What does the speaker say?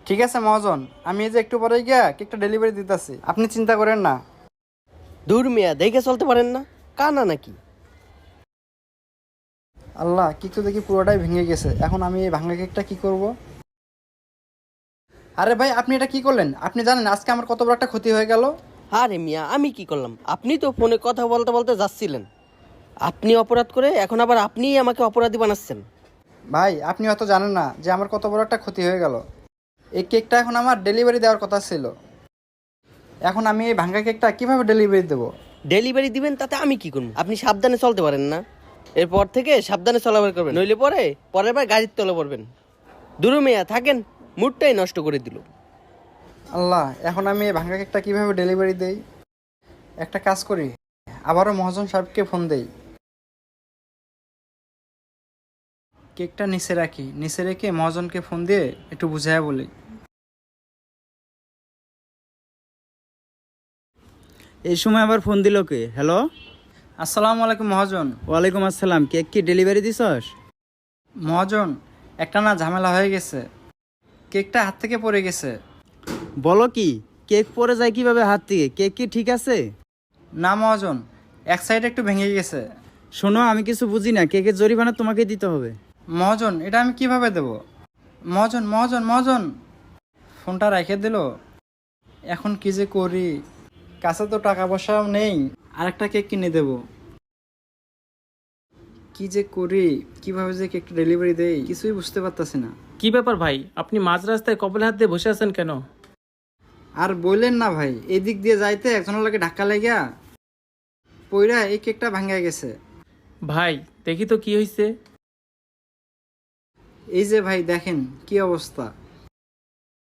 ঠিক আছে মহাজন, আমি এই যে একটু পরে গিয়া কেকটা ডেলিভারি দিতেছি, আপনি চিন্তা করেন না। দূর মিয়া, দেখে চলতে পারেন না? কানা নাকি? আল্লাহ, কেক তো দেখি পুরোটাই ভেঙে গেছে। এখন আমি এই ভাঙা কেকটা কি করব? আরে ভাই, আপনি এটা কি করলেন? আপনি জানেন আজকে আমার কত বড় একটা ক্ষতি হয়ে গেল? আরে মিয়া, আমি কি করলাম? আপনি তো ফোনে কথা বলতে বলতে যাচ্ছিলেন। আপনি অপরাধ করে এখন আবার আপনিই আমাকে অপরাধী বানাচ্ছেন। ভাই, আপনি হয়তো জানেন না যে আমার কত বড় একটা ক্ষতি হয়ে গেল। এই কেকটা এখন আমার ডেলিভারি দেওয়ার কথা ছিল। এখন আমি এই ভাঙা কেকটা কিভাবে ডেলিভারি দেবো? ডেলিভারি দিবেন তাতে আমি কি করবো? আপনি সাবধানে চলতে পারেন না? এরপর থেকে সাবধানে চলাফেরা করবেন, নইলে পরের বার গাড়ির তলে পড়বেন। দূর মিয়া, থাকেন, মুডটাই নষ্ট করে দিল। আল্লাহ, এখন আমি এই ভাঙা কেকটা কিভাবে ডেলিভারি দেই? একটা কাজ করি, আবারও মহাজন সাহেবকে ফোন দেই। কেকটা নিচে রাখি, নিচে রেখে মহাজনকে ফোন দিয়ে একটু বুঝাইয়া বলি। এই সময় আবার ফোন দিল কে? হ্যালো, আসসালামু আলাইকুম মহাজন। ওয়ালাইকুম আসসালাম। কেক কি ডেলিভারি দিছস? মহাজন, একটা না ঝামেলা হয়ে গেছে। কেকটা হাত থেকে পড়ে গেছে। বলো কি, কেক পড়ে যায় কিভাবে হাত থেকে? কেক কি ঠিক আছে? না মহাজন, এক সাইড একটু ভেঙে গেছে। শোনো, আমি কিছু বুঝি না, কেকের জরিমানা তোমাকে দিতে হবে। মহাজন, এটা আমি কিভাবে দেব? মহাজন মহাজন মহাজন, ফোনটা রেখে দিল। এখন কি যে করি, কাছে তো টাকা পয়সাও নেই, আরেকটা কেক কিনে দেব। কি যে করি, কিভাবে যে কেকটা ডেলিভারি দেই কিছুই বুঝতে পারতাছি না। কি ব্যাপার ভাই, আপনি মাঝ রাস্তায় কপালে হাত দিয়ে বসে আছেন কেন? আর বললেন না ভাই, এদিক দিয়ে যাইতে একজনের লাগে ধাক্কা লেগা পইরা এই কেকটা ভাঙা গেছে। ভাই দেখি তো কি হয়েছে। এই যে ভাই দেখেন কি অবস্থা।